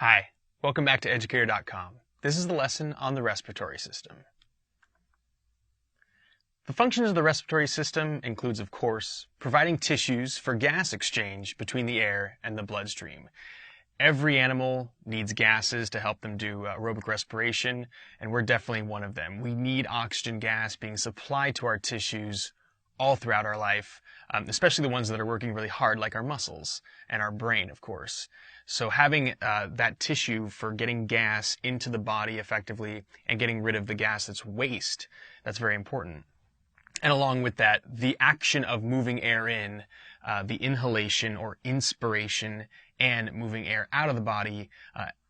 Hi, welcome back to educator.com. This is the lesson on the respiratory system. The functions of the respiratory system includes, of course, providing tissues for gas exchange between the air and the bloodstream. Every animal needs gases to help them do aerobic respiration, and we're definitely one of them. We need oxygen gas being supplied to our tissues all throughout our life, especially the ones that are working really hard, like our muscles and our brain, of course. So having that tissue for getting gas into the body effectively and getting rid of the gas that's waste, that's very important. And along with that, the action of moving air in, the inhalation or inspiration, and moving air out of the body,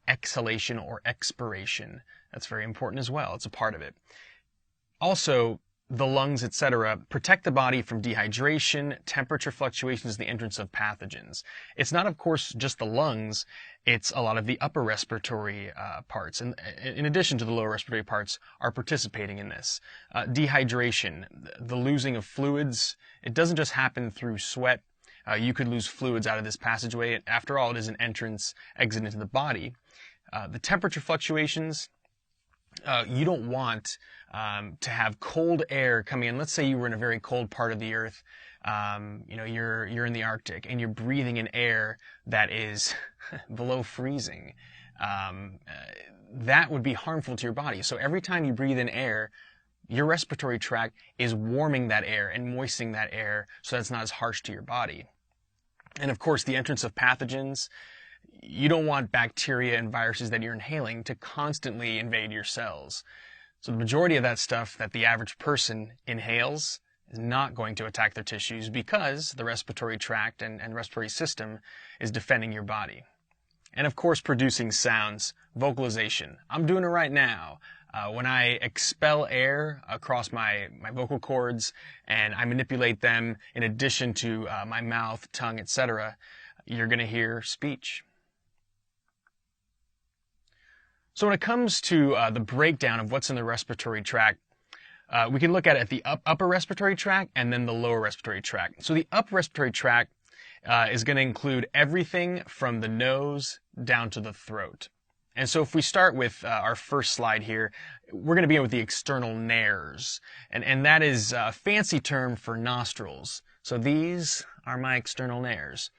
exhalation or expiration. That's very important as well. It's a part of it. Also, the lungs, etc., protect the body from dehydration, temperature fluctuations, the entrance of pathogens. It's not, of course, just the lungs. It's a lot of the upper respiratory parts, and in addition to the lower respiratory parts, are participating in this. Dehydration, the losing of fluids, it doesn't just happen through sweat. You could lose fluids out of this passageway. After all, it is an entrance, exit into the body. The temperature fluctuations, you don't want to have cold air coming in. Let's say you were in a very cold part of the earth. You're in the Arctic and you're breathing in air that is below freezing. That would be harmful to your body. So every time you breathe in air, your respiratory tract is warming that air and moistening that air so that it's not as harsh to your body. And of course, the entrance of pathogens. You don't want bacteria and viruses that you're inhaling to constantly invade your cells. So the majority of that stuff that the average person inhales is not going to attack their tissues because the respiratory tract and respiratory system is defending your body. And of course, producing sounds, vocalization. I'm doing it right now. When I expel air across my vocal cords and I manipulate them in addition to my mouth, tongue, etc., you're going to hear speech. So when it comes to the breakdown of what's in the respiratory tract, we can look at the upper respiratory tract and then the lower respiratory tract. So the upper respiratory tract is going to include everything from the nose down to the throat. And so if we start with our first slide here, we're going to begin with the external nares. And that is a fancy term for nostrils. So these are my external nares.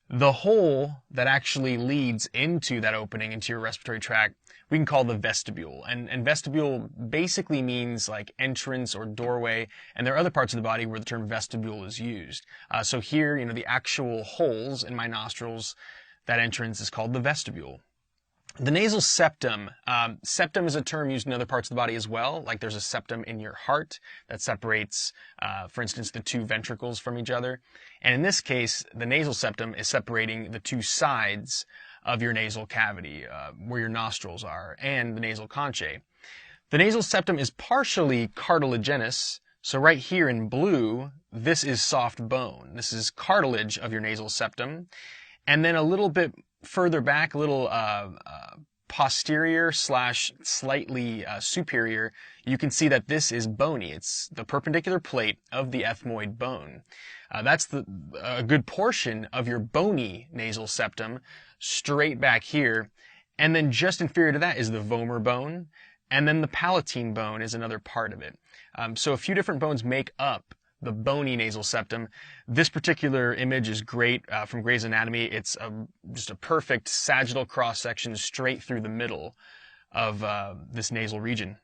The hole that actually leads into that opening, into your respiratory tract, we can call the vestibule. And vestibule basically means like entrance or doorway, and there are other parts of the body where the term vestibule is used. So here, the actual holes in my nostrils, that entrance is called the vestibule. The nasal septum. Septum is a term used in other parts of the body as well, like there's a septum in your heart that separates, for instance, the two ventricles from each other. And in this case, the nasal septum is separating the two sides of your nasal cavity, where your nostrils are, and the nasal conchae. The nasal septum is partially cartilaginous, so right here in blue, this is soft bone. This is cartilage of your nasal septum. And then a little bit further back, a little posterior / slightly superior, you can see that this is bony. It's the perpendicular plate of the ethmoid bone. That's a good portion of your bony nasal septum, straight back here. And then just inferior to that is the vomer bone. And then the palatine bone is another part of it. So a few different bones make up the bony nasal septum. This particular image is great from Gray's Anatomy. It's just a perfect sagittal cross-section straight through the middle of this nasal region.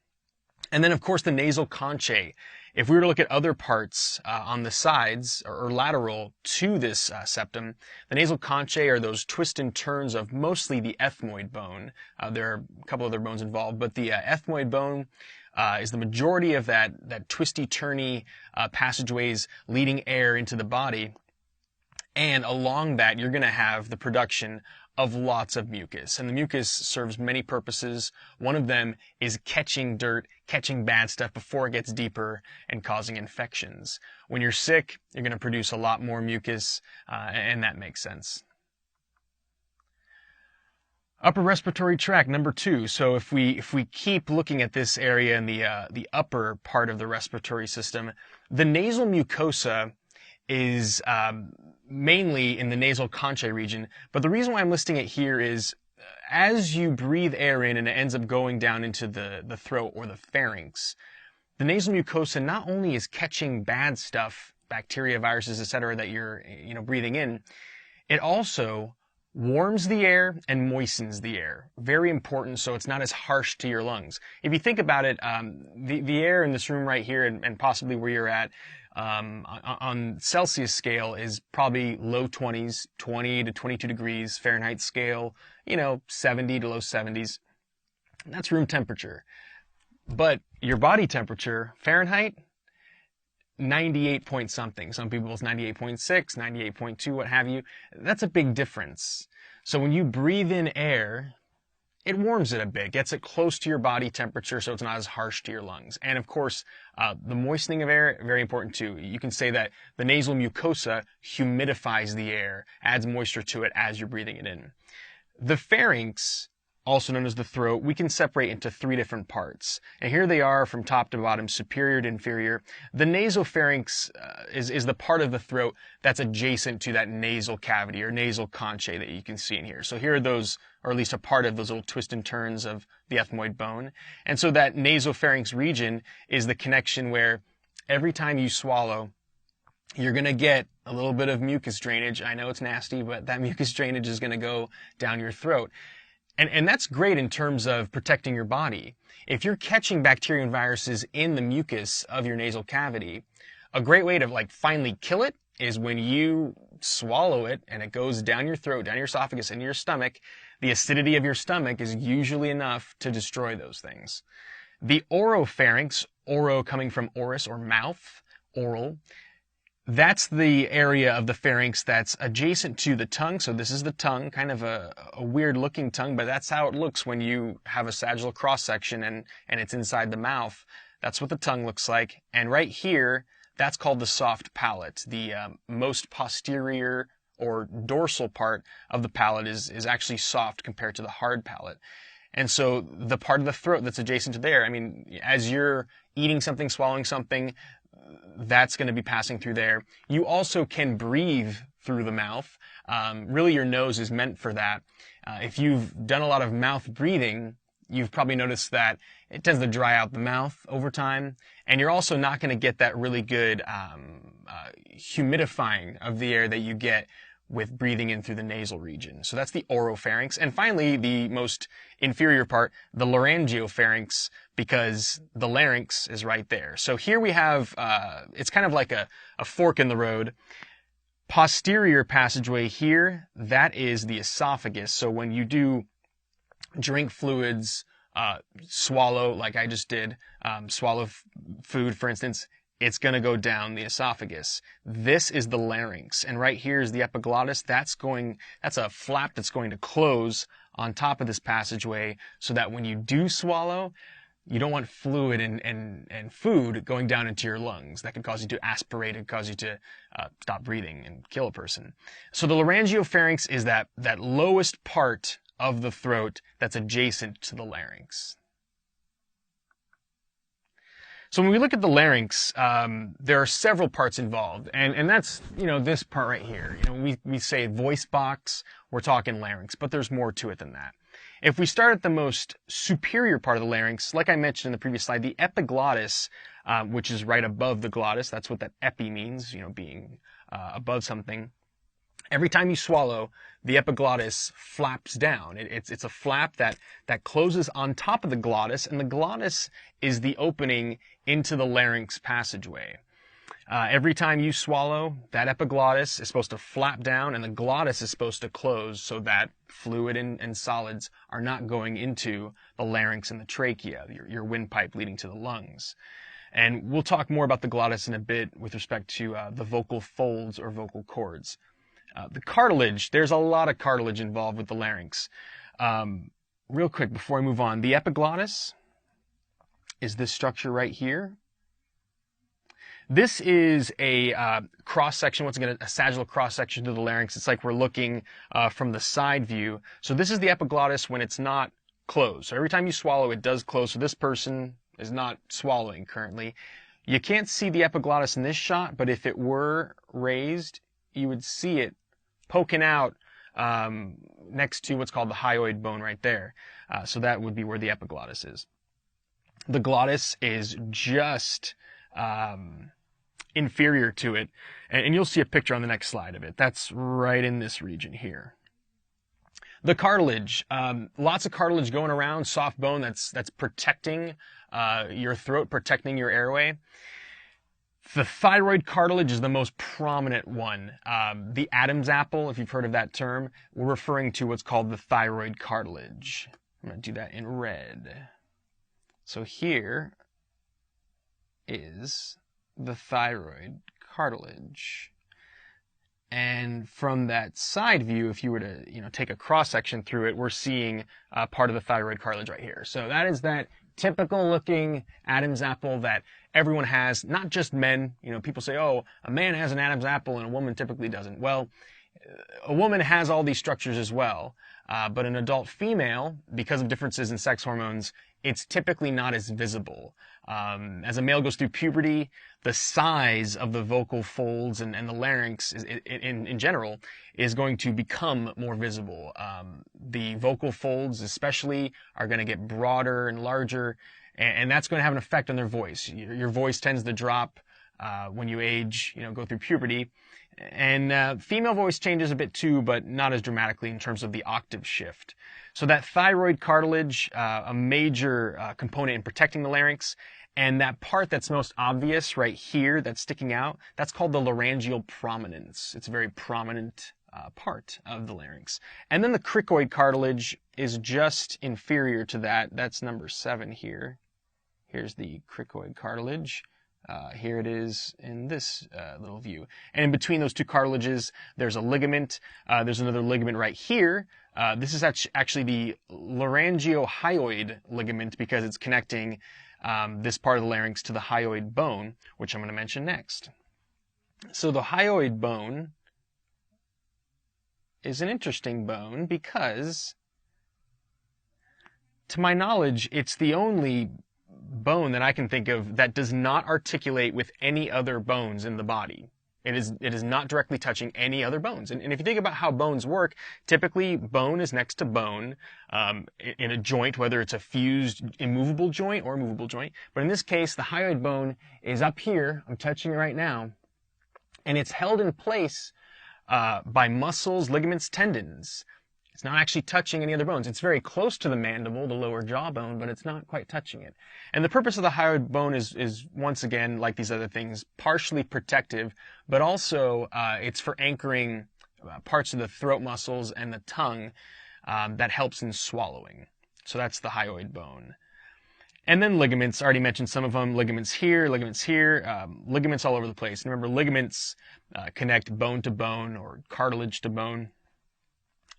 And then, of course, the nasal conchae. If we were to look at other parts on the sides or lateral to this septum, the nasal conchae are those twists and turns of mostly the ethmoid bone. There are a couple other bones involved, but the ethmoid bone is the majority of that twisty-turny passageways leading air into the body. And along that, you're going to have the production of lots of mucus. And the mucus serves many purposes. One of them is catching dirt, catching bad stuff before it gets deeper and causing infections. When you're sick, you're going to produce a lot more mucus, and that makes sense. Upper respiratory tract, number 2. So if we keep looking at this area in the upper part of the respiratory system, the nasal mucosa is mainly in the nasal conchae region. But the reason why I'm listing it here is as you breathe air in and it ends up going down into the throat or the pharynx, the nasal mucosa not only is catching bad stuff, bacteria, viruses, etc., that you're breathing in, it also warms the air and moistens the air. Very important, so it's not as harsh to your lungs. If you think about it, the air in this room right here and possibly where you're at on Celsius scale is probably low 20s, 20 to 22 degrees. Fahrenheit scale, 70 to low 70s. That's room temperature. But your body temperature, Fahrenheit, 98 point something. Some people it's 98.6, 98.2, what have you. That's a big difference. So when you breathe in air, it warms it a bit, gets it close to your body temperature so it's not as harsh to your lungs. And of course, the moistening of air, very important too. You can say that the nasal mucosa humidifies the air, adds moisture to it as you're breathing it in. The pharynx, also known as the throat, we can separate into three different parts. And here they are from top to bottom, superior to inferior. The nasopharynx is the part of the throat that's adjacent to that nasal cavity or nasal conchae that you can see in here. So here are those, or at least a part of those little twists and turns of the ethmoid bone. And so that nasopharynx region is the connection where every time you swallow, you're going to get a little bit of mucus drainage. I know it's nasty, but that mucus drainage is going to go down your throat. And that's great in terms of protecting your body. If you're catching bacteria and viruses in the mucus of your nasal cavity, a great way to finally kill it is when you swallow it and it goes down your throat, down your esophagus, into your stomach. The acidity of your stomach is usually enough to destroy those things. The oropharynx, oro coming from oris or mouth, oral, that's the area of the pharynx that's adjacent to the tongue. So this is the tongue, kind of a weird looking tongue, but that's how it looks when you have a sagittal cross section and it's inside the mouth. That's what the tongue looks like. And right here, that's called the soft palate. The most posterior or dorsal part of the palate is actually soft compared to the hard palate. And so the part of the throat that's adjacent to there, as you're eating something, swallowing something, that's going to be passing through there. You also can breathe through the mouth. Really, your nose is meant for that. If you've done a lot of mouth breathing, you've probably noticed that it tends to dry out the mouth over time. And you're also not going to get that really good humidifying of the air that you get with breathing in through the nasal region. So that's the oropharynx. And finally, the most inferior part, the laryngopharynx, because the larynx is right there. So here we have, it's kind of like a fork in the road. Posterior passageway here, that is the esophagus. So when you do drink fluids, swallow, like I just did, swallow food, for instance, it's going to go down the esophagus. This is the larynx. And right here is the epiglottis. That's a flap that's going to close on top of this passageway so that when you do swallow, you don't want fluid and food going down into your lungs. That could cause you to aspirate. It could cause you to stop breathing and kill a person. So the laryngopharynx is that lowest part of the throat that's adjacent to the larynx. So when we look at the larynx, there are several parts involved, and that's, this part right here. We say voice box, we're talking larynx, but there's more to it than that. If we start at the most superior part of the larynx, like I mentioned in the previous slide, the epiglottis, which is right above the glottis, that's what that epi means, being above something. Every time you swallow, the epiglottis flaps down. It's a flap that closes on top of the glottis, and the glottis is the opening into the larynx passageway. Every time you swallow, that epiglottis is supposed to flap down, and the glottis is supposed to close so that fluid and solids are not going into the larynx and the trachea, your windpipe leading to the lungs. And we'll talk more about the glottis in a bit with respect to the vocal folds or vocal cords. The cartilage, there's a lot of cartilage involved with the larynx. Real quick before I move on, the epiglottis is this structure right here. This is a cross-section, once again, a sagittal cross-section to the larynx. It's like we're looking from the side view. So this is the epiglottis when it's not closed. So every time you swallow, it does close. So this person is not swallowing currently. You can't see the epiglottis in this shot, but if it were raised, you would see it poking out next to what's called the hyoid bone right there. So that would be where the epiglottis is. The glottis is just inferior to it, and you'll see a picture on the next slide of it. That's right in this region here. The cartilage, lots of cartilage going around, soft bone that's protecting your throat, protecting your airway. The thyroid cartilage is the most prominent one. The Adam's apple, if you've heard of that term, we're referring to what's called the thyroid cartilage. I'm going to do that in red. So here is the thyroid cartilage. And from that side view, if you were to, take a cross section through it, we're seeing part of the thyroid cartilage right here. So that is that typical looking Adam's apple that everyone has, not just men. People say, oh, a man has an Adam's apple and a woman typically doesn't. Well, a woman has all these structures as well, but an adult female, because of differences in sex hormones, it's typically not as visible. As a male goes through puberty, the size of the vocal folds and the larynx in general is going to become more visible. The vocal folds especially are going to get broader and larger, and that's going to have an effect on their voice. Your voice tends to drop when you age, go through puberty. And female voice changes a bit too, but not as dramatically in terms of the octave shift. So that thyroid cartilage, a major component in protecting the larynx, and that part that's most obvious right here that's sticking out, that's called the laryngeal prominence. It's a very prominent part of the larynx. And then the cricoid cartilage is just inferior to that. That's number 7 here. Here's the cricoid cartilage. Here it is in this little view. And in between those two cartilages, there's a ligament. There's another ligament right here. This is actually the laryngiohyoid ligament because it's connecting this part of the larynx to the hyoid bone, which I'm going to mention next. So the hyoid bone is an interesting bone because, to my knowledge, it's the only bone that I can think of that does not articulate with any other bones in the body. It is not directly touching any other bones. And if you think about how bones work, typically bone is next to bone in a joint, whether it's a fused immovable joint or a movable joint. But in this case, the hyoid bone is up here. I'm touching it right now. And it's held in place by muscles, ligaments, tendons. It's not actually touching any other bones. It's very close to the mandible, the lower jawbone, but it's not quite touching it. And the purpose of the hyoid bone is once again, like these other things, partially protective, but also it's for anchoring parts of the throat muscles and the tongue that helps in swallowing. So that's the hyoid bone. And then ligaments, I already mentioned some of them, ligaments here, ligaments all over the place. And remember, ligaments connect bone to bone or cartilage to bone.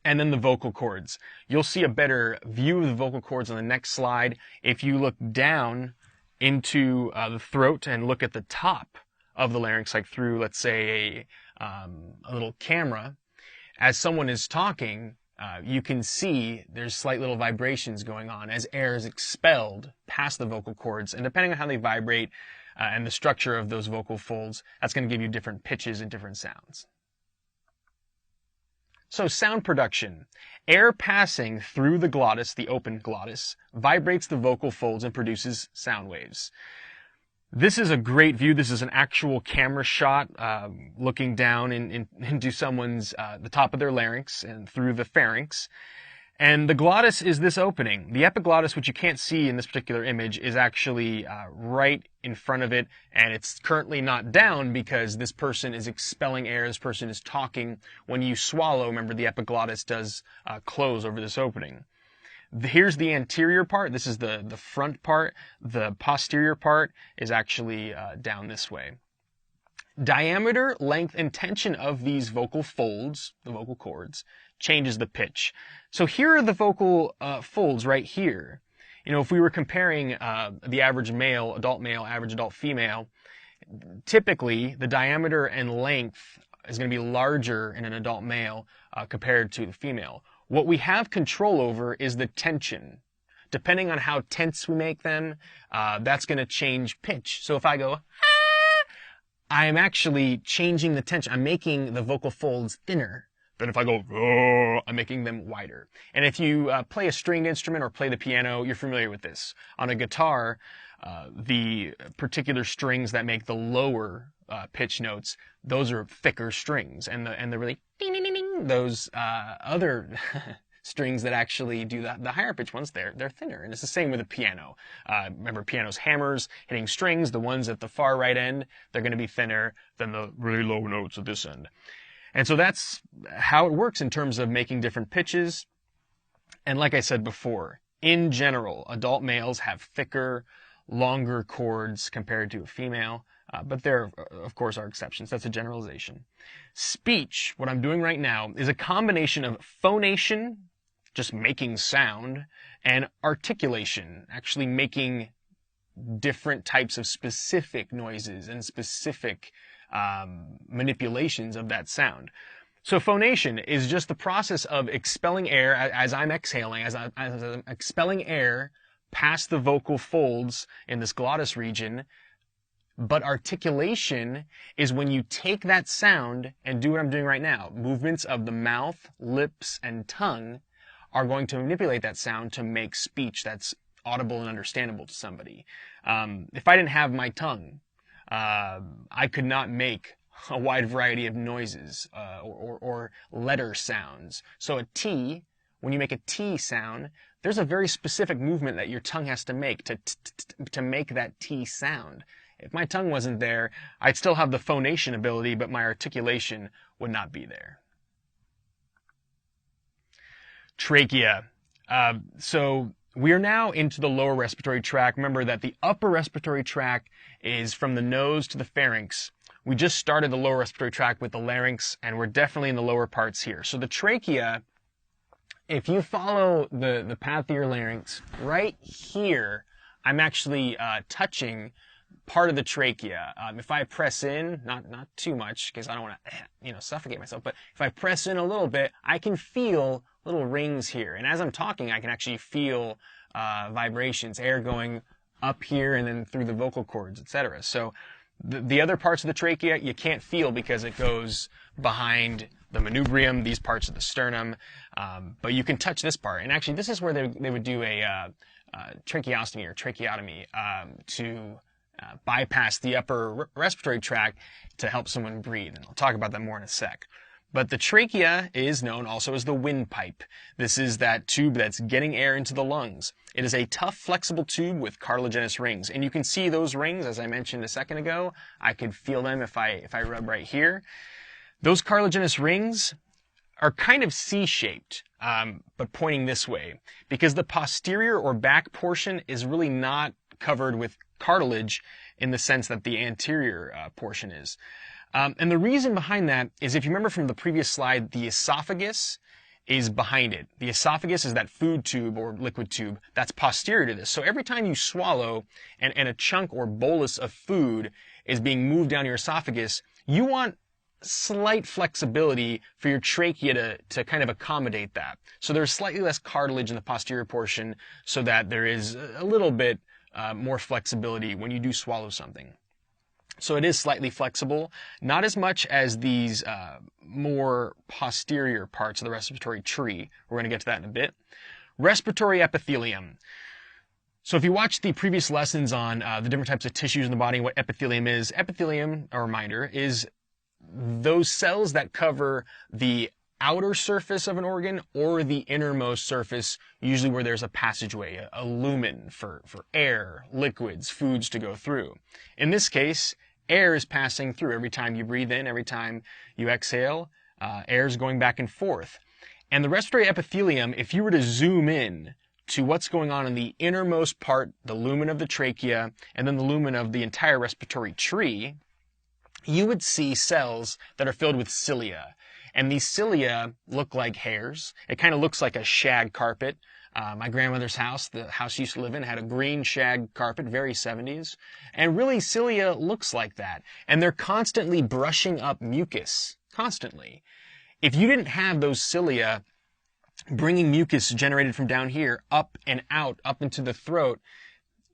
And then the vocal cords. You'll see a better view of the vocal cords on the next slide if you look down into the throat and look at the top of the larynx, like through, let's say, a little camera. As someone is talking, you can see there's slight little vibrations going on as air is expelled past the vocal cords. And depending on how they vibrate and the structure of those vocal folds, that's going to give you different pitches and different sounds. So sound production. Air passing through the glottis, the open glottis, vibrates the vocal folds and produces sound waves. This is a great view. This is an actual camera shot looking down into someone's, the top of their larynx and through the pharynx. And the glottis is this opening. The epiglottis, which you can't see in this particular image, is actually right in front of it, and it's currently not down because this person is expelling air, this person is talking. When you swallow, remember the epiglottis does close over this opening. Here's the anterior part. This is the front part. The posterior part is actually down this way. Diameter, length, and tension of these vocal folds, the vocal cords, changes the pitch. So here are the vocal folds right here. If we were comparing the average male, average adult female, typically the diameter and length is going to be larger in an adult male compared to the female. What we have control over is the tension. Depending on how tense we make them, that's going to change pitch. So if I go, I am actually changing the tension. I'm making the vocal folds thinner. Then if I go, oh, I'm making them wider. And if you play a stringed instrument or play the piano, you're familiar with this. On a guitar, the particular strings that make the lower pitch notes, those are thicker strings, and the really ding, ding, ding, ding, those other strings that actually do the higher pitch ones, they're thinner. And it's the same with the piano. Remember, piano's hammers hitting strings, the ones at the far right end, they're going to be thinner than the really low notes at this end. And so that's how it works in terms of making different pitches. And like I said before, in general, adult males have thicker, longer chords compared to a female. But there, of course, are exceptions. That's a generalization. Speech, what I'm doing right now, is a combination of phonation, just making sound, and articulation, actually making different types of specific noises and specific manipulations of that sound. So phonation is just the process of expelling air as I'm exhaling, as I'm expelling air past the vocal folds in this glottis region. But articulation is when you take that sound and do what I'm doing right now. Movements of the mouth, lips, and tongue are going to manipulate that sound to make speech that's audible and understandable to somebody. If I didn't have my tongue, I could not make a wide variety of noises or letter sounds. So a T, when you make a T sound, there's a very specific movement that your tongue has to make to make that T sound. If my tongue wasn't there, I'd still have the phonation ability, but my articulation would not be there. Trachea. So we are now into the lower respiratory tract. Remember that the upper respiratory tract is from the nose to the pharynx. We just started the lower respiratory tract with the larynx, and we're definitely in the lower parts here. So the trachea, if you follow the path of your larynx, right here, I'm actually touching part of the trachea. If I press in, not too much, because I don't want to, suffocate myself, but if I press in a little bit, I can feel little rings here. And as I'm talking, I can actually feel vibrations, air going up here and then through the vocal cords, etc. So the other parts of the trachea you can't feel because it goes behind the manubrium, these parts of the sternum, but you can touch this part. And actually, this is where they would do a tracheostomy or tracheotomy to bypass the upper respiratory tract to help someone breathe. And I'll talk about that more in a sec. But the trachea is known also as the windpipe. This is that tube that's getting air into the lungs. It is a tough, flexible tube with cartilaginous rings. And you can see those rings, as I mentioned a second ago. I could feel them if I rub right here. Those cartilaginous rings are kind of C-shaped, but pointing this way, because the posterior or back portion is really not covered with cartilage in the sense that the anterior portion is. And the reason behind that is, if you remember from the previous slide, the esophagus is behind it. The esophagus is that food tube or liquid tube that's posterior to this. So every time you swallow and a chunk or bolus of food is being moved down your esophagus, you want slight flexibility for your trachea to kind of accommodate that. So there's slightly less cartilage in the posterior portion so that there is a little bit more flexibility when you do swallow something. So it is slightly flexible, not as much as these more posterior parts of the respiratory tree. We're going to get to that in a bit. Respiratory epithelium. So if you watch the previous lessons on the different types of tissues in the body and what epithelium is, epithelium, a reminder, is those cells that cover the outer surface of an organ or the innermost surface, usually where there's a passageway, a lumen for air, liquids, foods to go through. In this case, air is passing through every time you breathe in, every time you exhale, air is going back and forth. And the respiratory epithelium, if you were to zoom in to what's going on in the innermost part, the lumen of the trachea, and then the lumen of the entire respiratory tree, you would see cells that are filled with cilia. And these cilia look like hairs. It kind of looks like a shag carpet. My grandmother's house, the house she used to live in, had a green shag carpet, very 70s. And really, cilia looks like that. And they're constantly brushing up mucus, constantly. If you didn't have those cilia bringing mucus generated from down here up and out, up into the throat,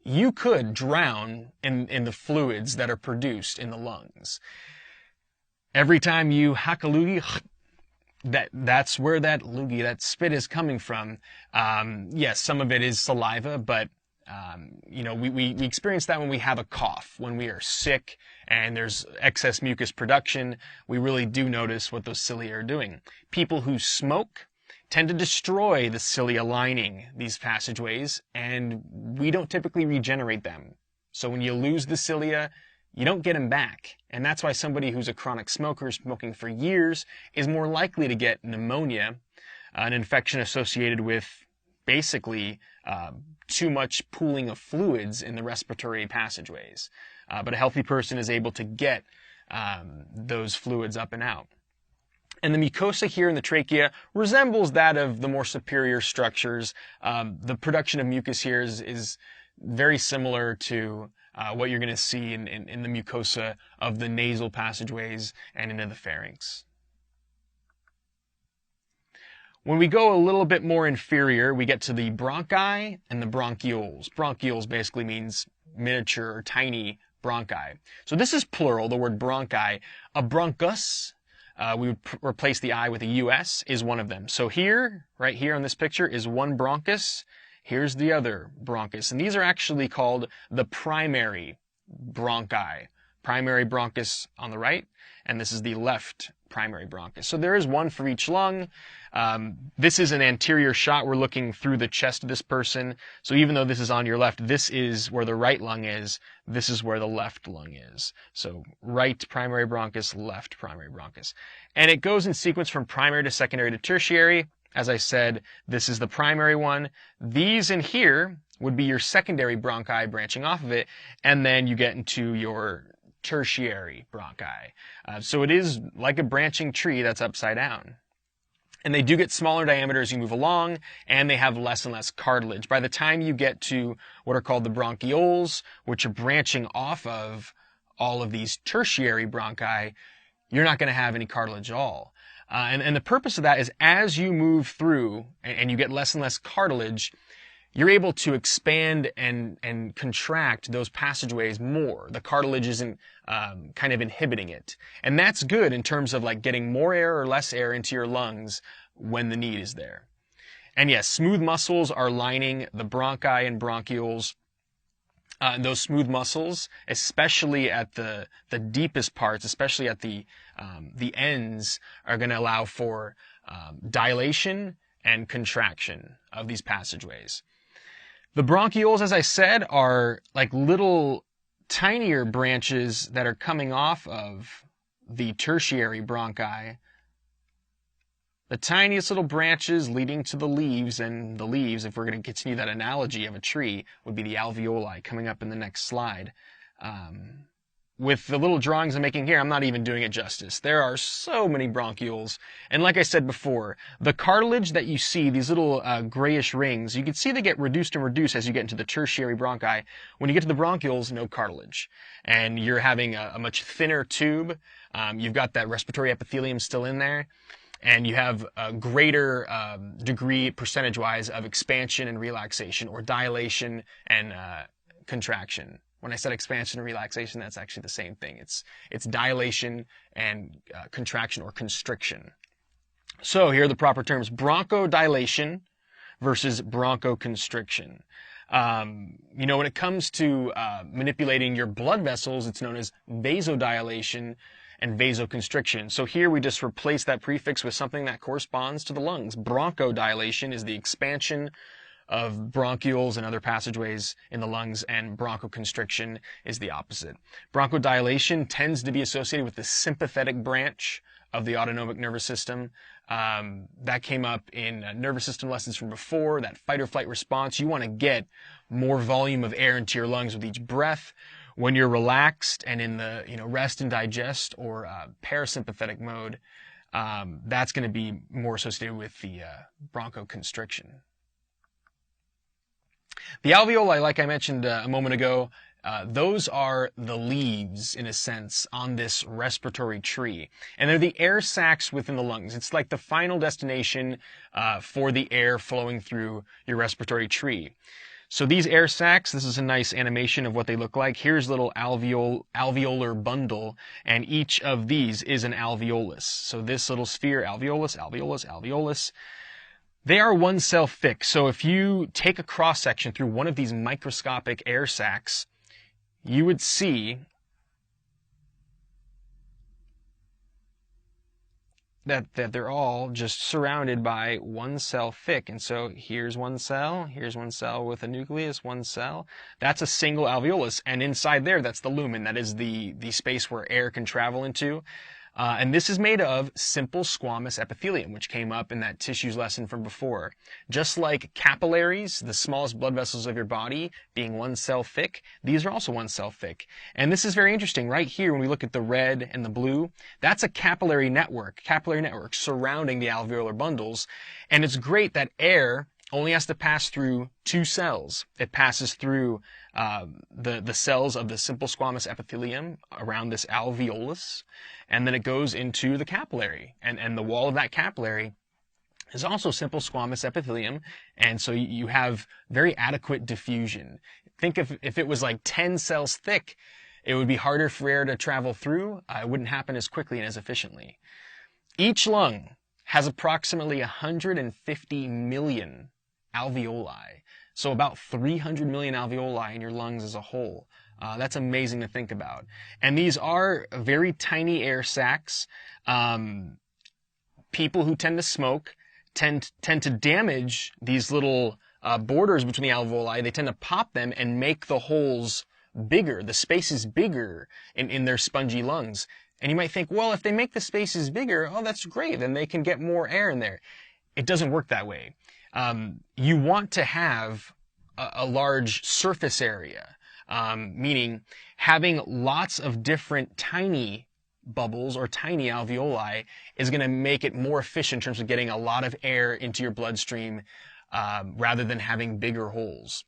you could drown in the fluids that are produced in the lungs. Every time you hack a loogie, that's where that loogie, that spit is coming from. Yes, some of it is saliva, but we experience that when we have a cough, when we are sick and there's excess mucus production. We really do notice what those cilia are doing. People who smoke tend to destroy the cilia lining these passageways, and we don't typically regenerate them. So when you lose the cilia, you don't get them back. And that's why somebody who's a chronic smoker, smoking for years, is more likely to get pneumonia, an infection associated with basically too much pooling of fluids in the respiratory passageways. But a healthy person is able to get those fluids up and out. And the mucosa here in the trachea resembles that of the more superior structures. The production of mucus here is very similar to what you're going to see in the mucosa of the nasal passageways and into the pharynx. When we go a little bit more inferior, we get to the bronchi and the bronchioles. Bronchioles basically means miniature or tiny bronchi. So this is plural, the word bronchi. A bronchus, we would replace the I with a US, is one of them. So here, right here on this picture, is one bronchus. Here's the other bronchus. And these are actually called the primary bronchi. Primary bronchus on the right, and this is the left primary bronchus. So there is one for each lung. This is an anterior shot. We're looking through the chest of this person. So even though this is on your left, this is where the right lung is. This is where the left lung is. So right primary bronchus, left primary bronchus. And it goes in sequence from primary to secondary to tertiary. As I said, this is the primary one. These in here would be your secondary bronchi branching off of it, and then you get into your tertiary bronchi. So it is like a branching tree that's upside down. And they do get smaller diameter as you move along, and they have less and less cartilage. By the time you get to what are called the bronchioles, which are branching off of all of these tertiary bronchi, you're not going to have any cartilage at all. And the purpose of that is as you move through and you get less and less cartilage, you're able to expand and contract those passageways more. The cartilage isn't kind of inhibiting it. And that's good in terms of like getting more air or less air into your lungs when the need is there. And yes, smooth muscles are lining the bronchi and bronchioles. Those smooth muscles, especially at the deepest parts, especially at the ends, are going to allow for dilation and contraction of these passageways. The bronchioles, as I said, are like little tinier branches that are coming off of the tertiary bronchi. The tiniest little branches leading to the leaves, and the leaves, if we're going to continue that analogy of a tree, would be the alveoli coming up in the next slide. With the little drawings I'm making here, I'm not even doing it justice. There are so many bronchioles. And like I said before, the cartilage that you see, these little grayish rings, you can see they get reduced and reduced as you get into the tertiary bronchi. When you get to the bronchioles, no cartilage. And you're having a much thinner tube. You've got that respiratory epithelium still in there. And you have a greater degree, percentage-wise, of expansion and relaxation, or dilation and contraction. When I said expansion and relaxation, that's actually the same thing. It's dilation and contraction or constriction. So here are the proper terms: bronchodilation versus bronchoconstriction. When it comes to manipulating your blood vessels, it's known as vasodilation and vasoconstriction. So here we just replace that prefix with something that corresponds to the lungs. Bronchodilation is the expansion of bronchioles and other passageways in the lungs, and bronchoconstriction is the opposite. Bronchodilation tends to be associated with the sympathetic branch of the autonomic nervous system. That came up in nervous system lessons from before, that fight or flight response. You want to get more volume of air into your lungs with each breath. When you're relaxed and in the rest and digest or parasympathetic mode, that's going to be more associated with the bronchoconstriction. The alveoli, like I mentioned a moment ago, those are the leaves, in a sense, on this respiratory tree. And they're the air sacs within the lungs. It's like the final destination for the air flowing through your respiratory tree. So these air sacs, this is a nice animation of what they look like. Here's a little alveolar bundle, and each of these is an alveolus. So this little sphere, alveolus, alveolus, alveolus, they are one cell thick. So if you take a cross section through one of these microscopic air sacs, you would see that they're all just surrounded by one cell thick. And so here's one cell with a nucleus, one cell. That's a single alveolus. And inside there, that's the lumen. That is the space where air can travel into. And this is made of simple squamous epithelium, which came up in that tissues lesson from before. Just like capillaries, the smallest blood vessels of your body, being one cell thick, these are also one cell thick. And this is very interesting. Right here, when we look at the red and the blue, that's a capillary network surrounding the alveolar bundles. And it's great that air only has to pass through two cells. It passes through the cells of the simple squamous epithelium around this alveolus, and then it goes into the capillary. And the wall of that capillary is also simple squamous epithelium, and so you have very adequate diffusion. Think if it was like 10 cells thick, it would be harder for air to travel through. It wouldn't happen as quickly and as efficiently. Each lung has approximately 150 million alveoli. So about 300 million alveoli in your lungs as a whole. That's amazing to think about. And these are very tiny air sacs. People who tend to smoke tend to damage these little borders between the alveoli. They tend to pop them and make the holes bigger, the spaces bigger in their spongy lungs. And you might think, well, if they make the spaces bigger, oh, that's great. Then they can get more air in there. It doesn't work that way. You want to have a large surface area, meaning having lots of different tiny bubbles or tiny alveoli is going to make it more efficient in terms of getting a lot of air into your bloodstream rather than having bigger holes.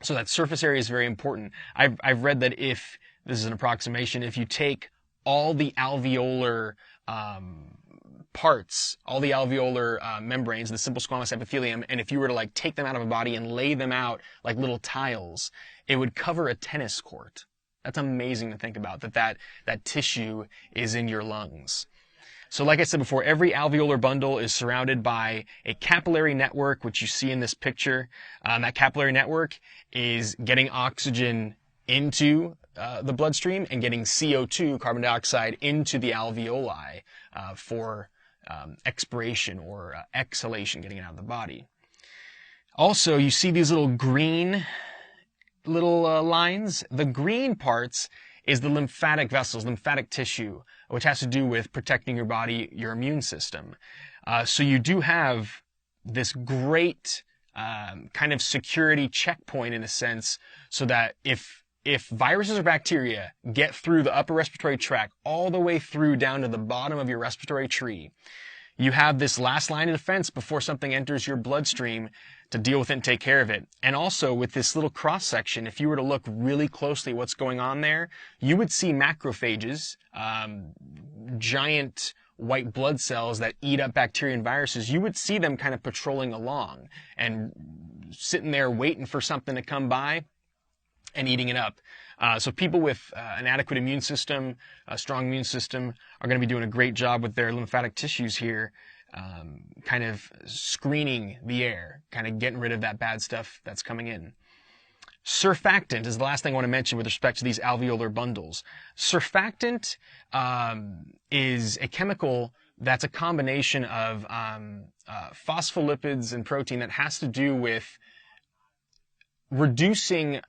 So that surface area is very important. I've read that if, this is an approximation, if you take all the alveolar parts, all the alveolar membranes, the simple squamous epithelium, and if you were to like take them out of a body and lay them out like little tiles, it would cover a tennis court. That's amazing to think about, that tissue is in your lungs. So like I said before, every alveolar bundle is surrounded by a capillary network, which you see in this picture. That capillary network is getting oxygen into the bloodstream and getting CO2, carbon dioxide, into the alveoli for expiration or exhalation, getting it out of the body. Also, you see these little green lines. The green parts is the lymphatic vessels, lymphatic tissue, which has to do with protecting your body, your immune system. So you do have this great kind of security checkpoint in a sense, so that if viruses or bacteria get through the upper respiratory tract all the way through down to the bottom of your respiratory tree, you have this last line of defense before something enters your bloodstream to deal with it and take care of it. And also with this little cross section, if you were to look really closely at what's going on there, you would see macrophages, giant white blood cells that eat up bacteria and viruses. You would see them kind of patrolling along and sitting there waiting for something to come by and eating it up. So people with an adequate immune system, a strong immune system, are going to be doing a great job with their lymphatic tissues here, kind of screening the air, kind of getting rid of that bad stuff that's coming in. Surfactant is the last thing I want to mention with respect to these alveolar bundles. Surfactant is a chemical that's a combination of phospholipids and protein that has to do with reducing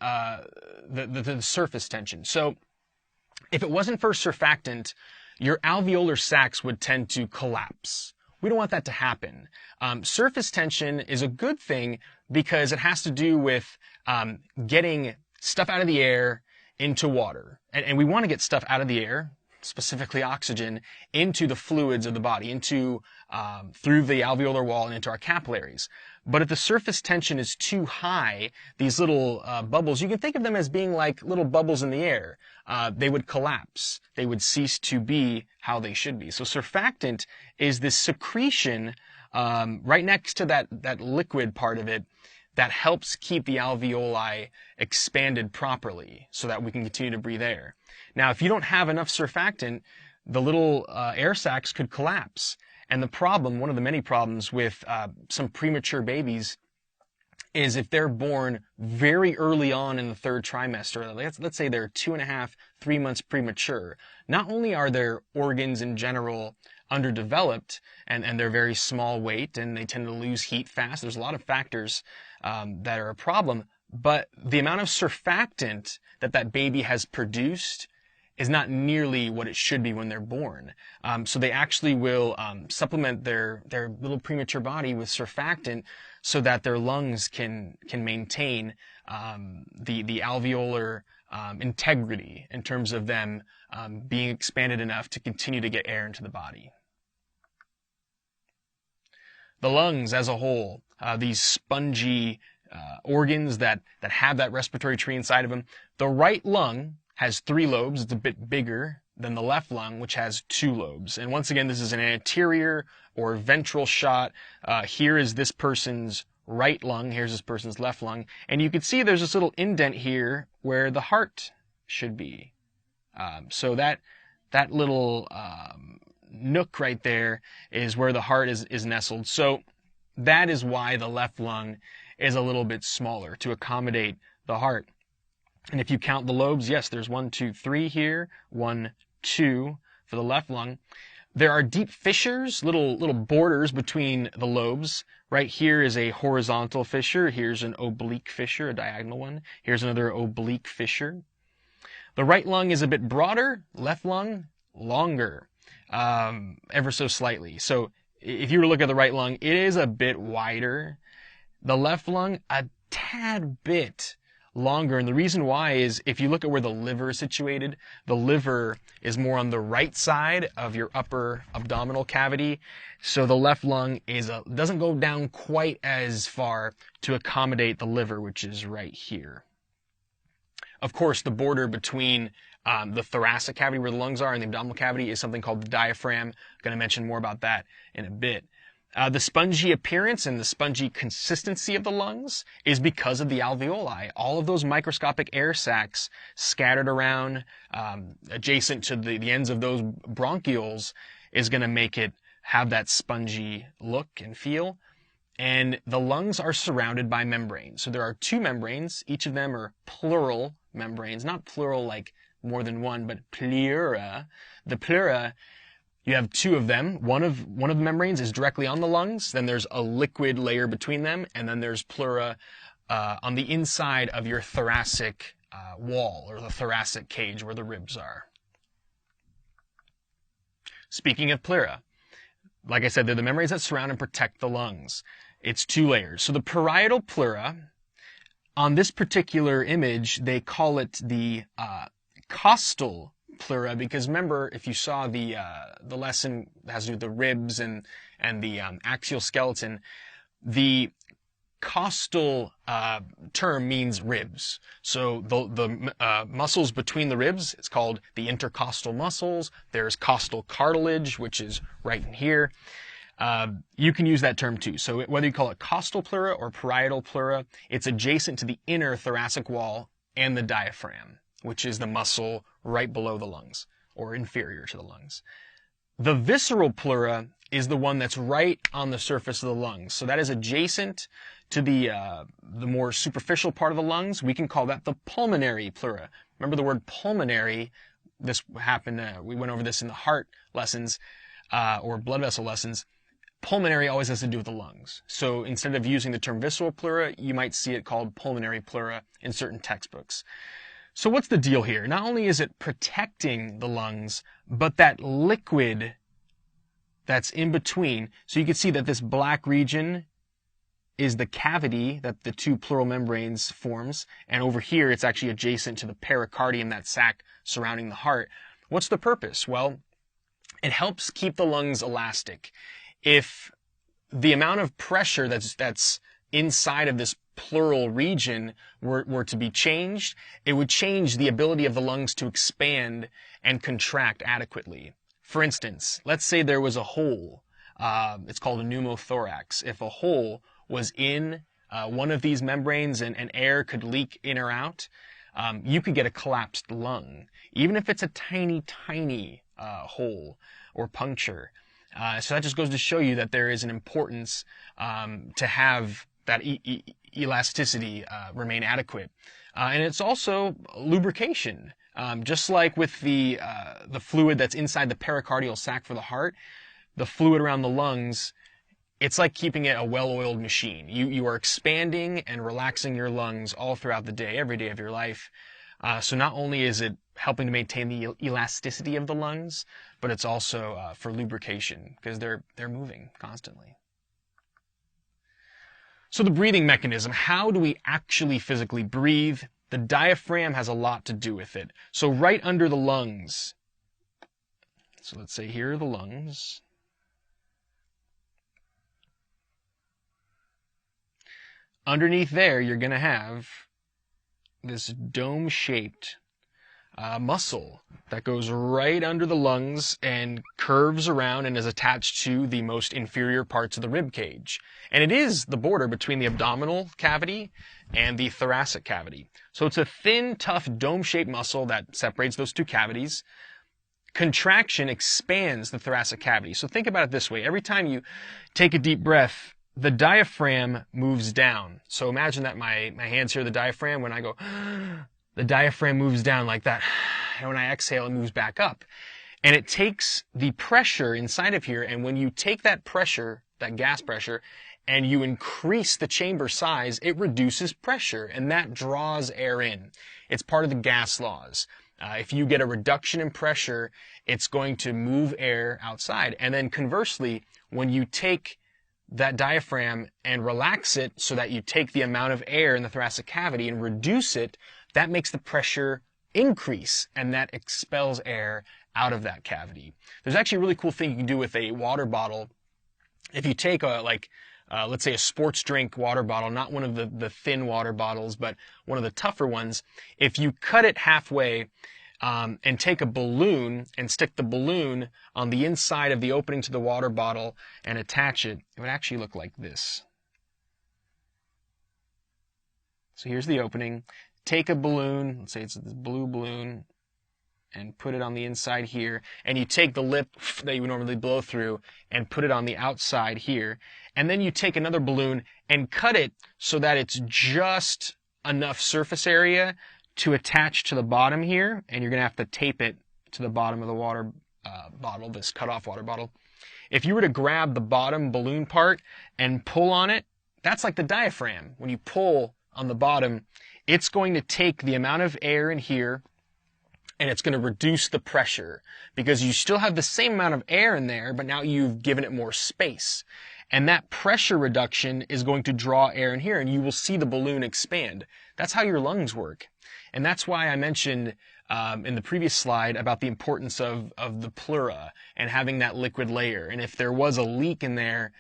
the surface tension. So if it wasn't for surfactant, your alveolar sacs would tend to collapse. We don't want that to happen. Surface tension is a good thing because it has to do with getting stuff out of the air into water. And we want to get stuff out of the air, specifically oxygen, into the fluids of the body, into through the alveolar wall and into our capillaries. But if the surface tension is too high, these little bubbles, you can think of them as being like little bubbles in the air. They would collapse. They would cease to be how they should be. So surfactant is this secretion right next to that liquid part of it that helps keep the alveoli expanded properly so that we can continue to breathe air. Now, if you don't have enough surfactant, the little air sacs could collapse. And the problem, one of the many problems with some premature babies, is if they're born very early on in the third trimester, let's say they're 2.5, 3 months premature, not only are their organs in general underdeveloped and they're very small weight and they tend to lose heat fast, there's a lot of factors that are a problem, but the amount of surfactant that baby has produced is not nearly what it should be when they're born. So they actually will supplement their little premature body with surfactant so that their lungs can maintain the alveolar integrity in terms of them being expanded enough to continue to get air into the body. The lungs as a whole, these spongy organs that have that respiratory tree inside of them, the right lung has 3 lobes. It's a bit bigger than the left lung, which has 2 lobes. And once again, this is an anterior or ventral shot. Here is this person's right lung. Here's this person's left lung. And you can see there's this little indent here where the heart should be. So that little nook right there is where the heart is nestled. So that is why the left lung is a little bit smaller, to accommodate the heart. And if you count the lobes, yes, there's 1, 2, 3 here, 1, 2 for the left lung. There are deep fissures, little borders between the lobes. Right here is a horizontal fissure. Here's an oblique fissure, a diagonal one. Here's another oblique fissure. The right lung is a bit broader, left lung longer, ever so slightly. So if you were to look at the right lung, it is a bit wider. The left lung, a tad bit longer. And the reason why is if you look at where the liver is situated, the liver is more on the right side of your upper abdominal cavity. So the left lung doesn't go down quite as far to accommodate the liver, which is right here. Of course, the border between the thoracic cavity where the lungs are and the abdominal cavity is something called the diaphragm. I'm going to mention more about that in a bit. The spongy appearance and the spongy consistency of the lungs is because of the alveoli. All of those microscopic air sacs scattered around adjacent to the ends of those bronchioles is going to make it have that spongy look and feel. And the lungs are surrounded by membranes. So there are 2 membranes. Each of them are pleural membranes, not plural like more than one, but pleura. The pleura, you have 2 of them. One of the membranes is directly on the lungs. Then there's a liquid layer between them, and then there's pleura on the inside of your thoracic wall, or the thoracic cage where the ribs are. Speaking of pleura, like I said, they're the membranes that surround and protect the lungs. It's 2 layers. So the parietal pleura, on this particular image, they call it the costal pleura, because remember, if you saw the lesson that has to do with the ribs and the axial skeleton, the costal term means ribs. So the muscles between the ribs, it's called the intercostal muscles. There's costal cartilage, which is right in here. You can use that term too. So whether you call it costal pleura or parietal pleura, it's adjacent to the inner thoracic wall and the diaphragm, which is the muscle right below the lungs, or inferior to the lungs. The visceral pleura is the one that's right on the surface of the lungs. So that is adjacent to the more superficial part of the lungs. We can call that the pulmonary pleura. Remember the word pulmonary, this happened, we went over this in the heart lessons, or blood vessel lessons. Pulmonary always has to do with the lungs. So instead of using the term visceral pleura, you might see it called pulmonary pleura in certain textbooks. So what's the deal here? Not only is it protecting the lungs, but that liquid that's in between. So you can see that this black region is the cavity that the 2 pleural membranes forms. And over here, it's actually adjacent to the pericardium, that sac surrounding the heart. What's the purpose? Well, it helps keep the lungs elastic. If the amount of pressure that's inside of this pleural region were to be changed, it would change the ability of the lungs to expand and contract adequately. For instance, let's say there was a hole. It's called a pneumothorax. If a hole was in one of these membranes and air could leak in or out, you could get a collapsed lung, even if it's a tiny, tiny hole or puncture. So that just goes to show you that there is an importance to have that elasticity remain adequate. And it's also lubrication. Just like with the fluid that's inside the pericardial sac for the heart, the fluid around the lungs, it's like keeping it a well-oiled machine. You are expanding and relaxing your lungs all throughout the day, every day of your life. So not only is it helping to maintain the elasticity of the lungs, but it's also for lubrication because they're moving constantly. So the breathing mechanism, how do we actually physically breathe? The diaphragm has a lot to do with it. So right under the lungs, so let's say here are the lungs. Underneath there, you're going to have this dome-shaped muscle that goes right under the lungs and curves around and is attached to the most inferior parts of the rib cage. And it is the border between the abdominal cavity and the thoracic cavity. So it's a thin, tough, dome-shaped muscle that separates those two cavities. Contraction expands the thoracic cavity. So think about it this way. Every time you take a deep breath, the diaphragm moves down. So imagine that my hands here, the diaphragm, when I go, the diaphragm moves down like that. And when I exhale, it moves back up. And it takes the pressure inside of here, and when you take that pressure, that gas pressure, and you increase the chamber size, it reduces pressure, and that draws air in. It's part of the gas laws. If you get a reduction in pressure, it's going to move air outside. And then conversely, when you take that diaphragm and relax it so that you take the amount of air in the thoracic cavity and reduce it, that makes the pressure increase, and that expels air out of that cavity. There's actually a really cool thing you can do with a water bottle. If you take let's say a sports drink water bottle, not one of the thin water bottles, but one of the tougher ones, if you cut it halfway and take a balloon and stick the balloon on the inside of the opening to the water bottle and attach it, it would actually look like this. So here's the opening. Take a balloon, let's say it's this blue balloon, and put it on the inside here, and you take the lip that you would normally blow through and put it on the outside here, and then you take another balloon and cut it so that it's just enough surface area to attach to the bottom here, and you're going to have to tape it to the bottom of the water bottle, this cut-off water bottle. If you were to grab the bottom balloon part and pull on it, that's like the diaphragm. When you pull on the bottom, it's going to take the amount of air in here and it's going to reduce the pressure because you still have the same amount of air in there, but now you've given it more space. And that pressure reduction is going to draw air in here, and you will see the balloon expand. That's how your lungs work. And that's why I mentioned in the previous slide about the importance of the pleura and having that liquid layer. And if there was a leak in there,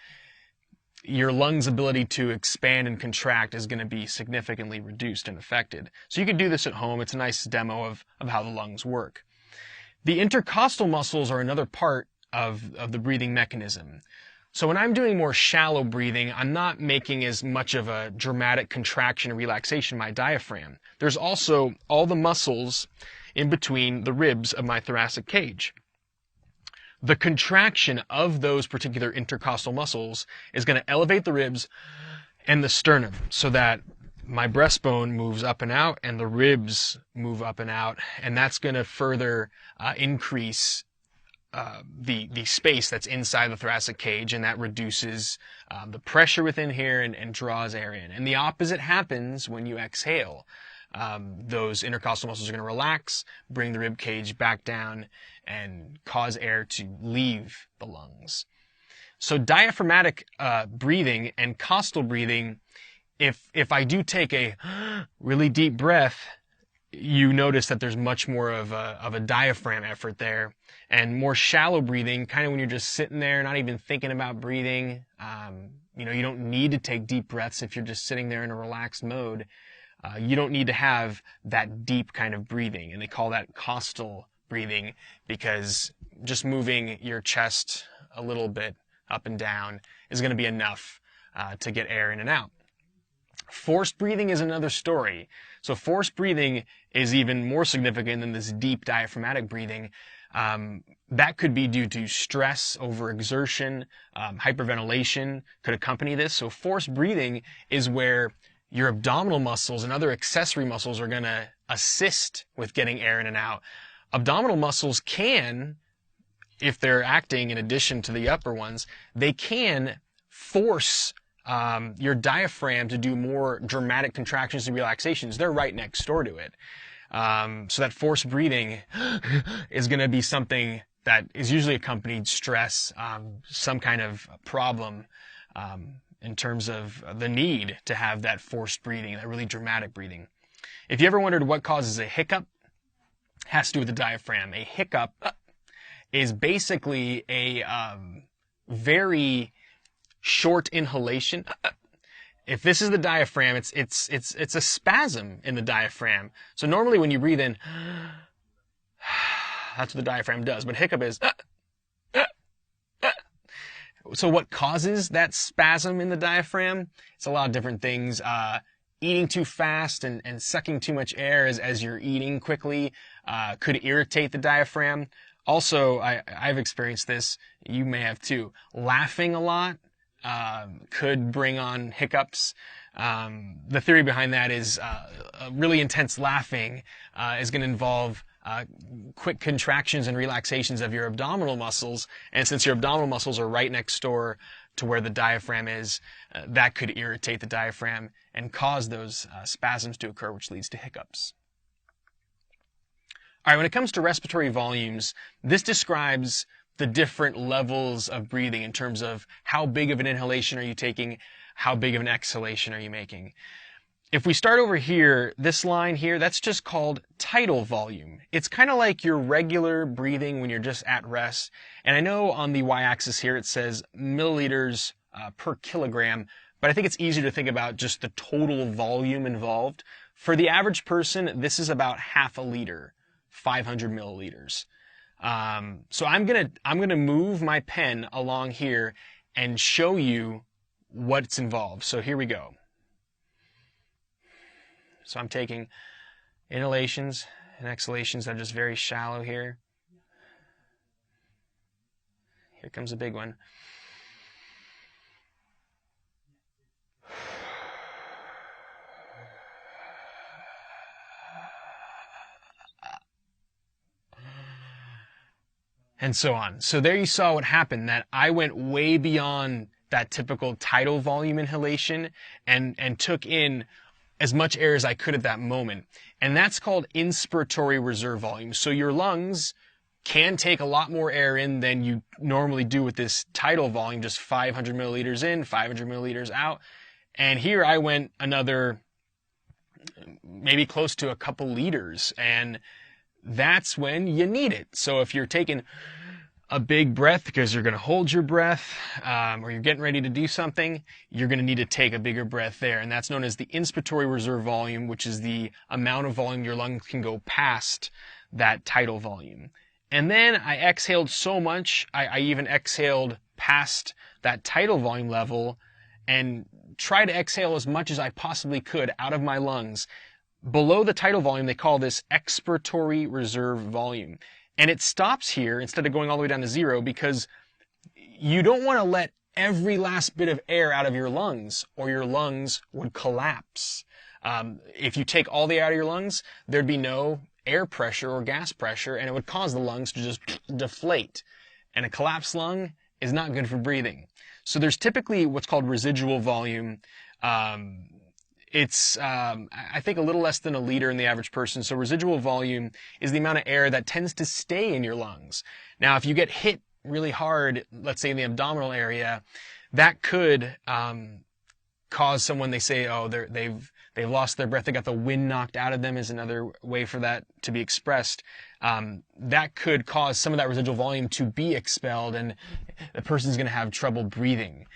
your lungs' ability to expand and contract is going to be significantly reduced and affected. So you can do this at home. It's a nice demo of how the lungs work. The intercostal muscles are another part of the breathing mechanism. So when I'm doing more shallow breathing, I'm not making as much of a dramatic contraction or relaxation of my diaphragm. There's also all the muscles in between the ribs of my thoracic cage. The contraction of those particular intercostal muscles is going to elevate the ribs and the sternum so that my breastbone moves up and out and the ribs move up and out, and that's going to further increase the space that's inside the thoracic cage, and that reduces the pressure within here and draws air in. And the opposite happens when you exhale. Those intercostal muscles are going to relax, bring the rib cage back down, and cause air to leave the lungs. So diaphragmatic breathing and costal breathing, if I do take a really deep breath, you notice that there's much more of a diaphragm effort there. And more shallow breathing, kind of when you're just sitting there, not even thinking about breathing. You don't need to take deep breaths if you're just sitting there in a relaxed mode. You don't need to have that deep kind of breathing, and they call that costal breathing because just moving your chest a little bit up and down is going to be enough to get air in and out. Forced breathing is another story. So forced breathing is even more significant than this deep diaphragmatic breathing. That could be due to stress, overexertion, hyperventilation could accompany this. So forced breathing is where your abdominal muscles and other accessory muscles are going to assist with getting air in and out. Abdominal muscles can, if they're acting in addition to the upper ones, they can force your diaphragm to do more dramatic contractions and relaxations. They're right next door to it. So that forced breathing is going to be something that is usually accompanied stress, some kind of problem in terms of the need to have that forced breathing, that really dramatic breathing. If you ever wondered what causes a hiccup, it has to do with the diaphragm. A hiccup is basically a very short inhalation. If this is the diaphragm, it's a spasm in the diaphragm. So normally when you breathe in, that's what the diaphragm does. But hiccup is. So what causes that spasm in the diaphragm? It's a lot of different things. Eating too fast and sucking too much air as you're eating quickly could irritate the diaphragm. Also, I've experienced this. You may have too. Laughing a lot could bring on hiccups. The theory behind that is really intense laughing is going to involve quick contractions and relaxations of your abdominal muscles. And since your abdominal muscles are right next door to where the diaphragm is, that could irritate the diaphragm and cause those spasms to occur, which leads to hiccups. All right, when it comes to respiratory volumes, this describes the different levels of breathing in terms of how big of an inhalation are you taking, how big of an exhalation are you making. If we start over here, this line here, that's just called tidal volume. It's kind of like your regular breathing when you're just at rest. And I know on the y-axis here it says milliliters per kilogram, but I think it's easier to think about just the total volume involved. For the average person, this is about half a liter, 500 milliliters. So I'm gonna move my pen along here and show you what's involved. So here we go. So I'm taking inhalations and exhalations that are just very shallow here. Here comes a big one. And so on. So there you saw what happened, that I went way beyond that typical tidal volume inhalation and took in as much air as I could at that moment. And that's called inspiratory reserve volume. So your lungs can take a lot more air in than you normally do with this tidal volume, just 500 milliliters in, 500 milliliters out. And here I went another, maybe close to a couple liters. And that's when you need it. So if you're taking a big breath because you're going to hold your breath, or you're getting ready to do something, you're going to need to take a bigger breath there. And that's known as the inspiratory reserve volume, which is the amount of volume your lungs can go past that tidal volume. And then I exhaled so much, I even exhaled past that tidal volume level and tried to exhale as much as I possibly could out of my lungs. Below the tidal volume, they call this expiratory reserve volume. And it stops here instead of going all the way down to zero because you don't want to let every last bit of air out of your lungs or your lungs would collapse. If you take all the air out of your lungs, there'd be no air pressure or gas pressure and it would cause the lungs to just deflate. And a collapsed lung is not good for breathing. So there's typically what's called residual volume. It's, I think, a little less than a liter in the average person. So residual volume is the amount of air that tends to stay in your lungs. Now, if you get hit really hard, let's say in the abdominal area, that could cause someone, they say, oh, they've lost their breath. They got the wind knocked out of them is another way for that to be expressed. That could cause some of that residual volume to be expelled and the person's going to have trouble breathing.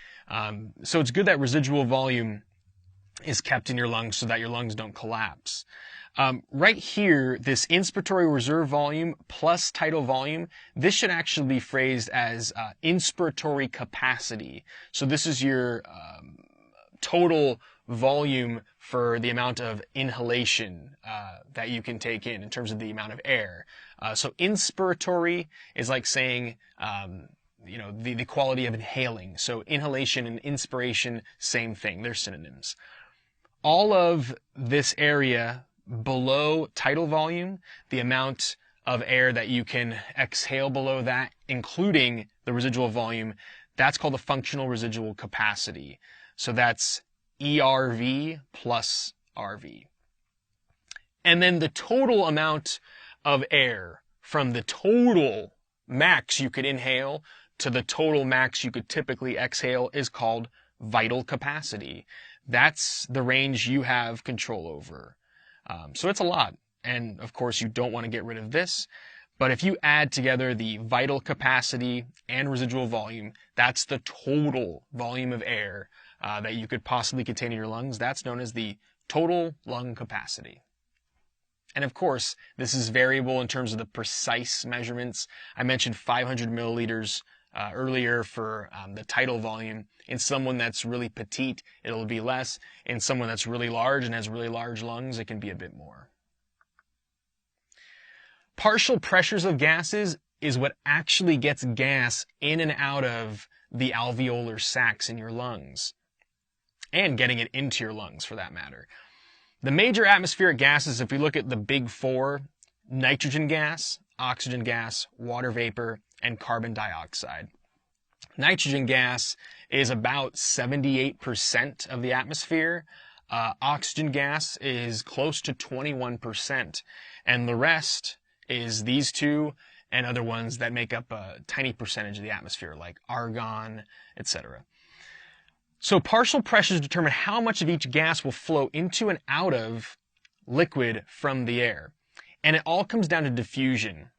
So it's good that residual volume is kept in your lungs so that your lungs don't collapse. Right here, this inspiratory reserve volume plus tidal volume, this should actually be phrased as inspiratory capacity. So this is your total volume for the amount of inhalation that you can take in terms of the amount of air. So inspiratory is like saying, the quality of inhaling. So inhalation and inspiration, same thing. They're synonyms. All of this area below tidal volume, the amount of air that you can exhale below that, including the residual volume, that's called the functional residual capacity. So that's ERV plus RV. And then the total amount of air from the total max you could inhale to the total max you could typically exhale is called vital capacity. That's the range you have control over. So it's a lot. And of course, you don't want to get rid of this. But if you add together the vital capacity and residual volume, that's the total volume of air that you could possibly contain in your lungs. That's known as the total lung capacity. And of course, this is variable in terms of the precise measurements. I mentioned 500 milliliters earlier for the tidal volume. In someone that's really petite, it'll be less. In someone that's really large and has really large lungs, it can be a bit more. Partial pressures of gases is what actually gets gas in and out of the alveolar sacs in your lungs, and getting it into your lungs for that matter. The major atmospheric gases, if we look at the big four, nitrogen gas, oxygen gas, water vapor, and carbon dioxide. Nitrogen gas is about 78% of the atmosphere. Oxygen gas is close to 21%. And the rest is these two and other ones that make up a tiny percentage of the atmosphere, like argon, etc. So partial pressures determine how much of each gas will flow into and out of liquid from the air. And it all comes down to diffusion.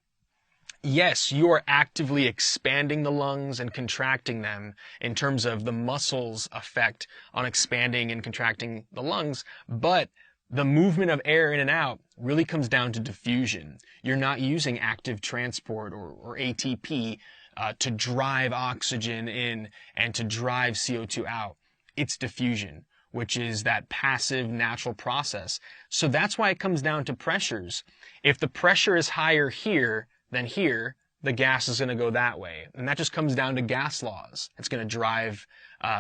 Yes, you are actively expanding the lungs and contracting them in terms of the muscles' effect on expanding and contracting the lungs, but the movement of air in and out really comes down to diffusion. You're not using active transport or ATP to drive oxygen in and to drive CO2 out. It's diffusion, which is that passive natural process. So that's why it comes down to pressures. If the pressure is higher here than here, the gas is going to go that way. And that just comes down to gas laws. It's going to drive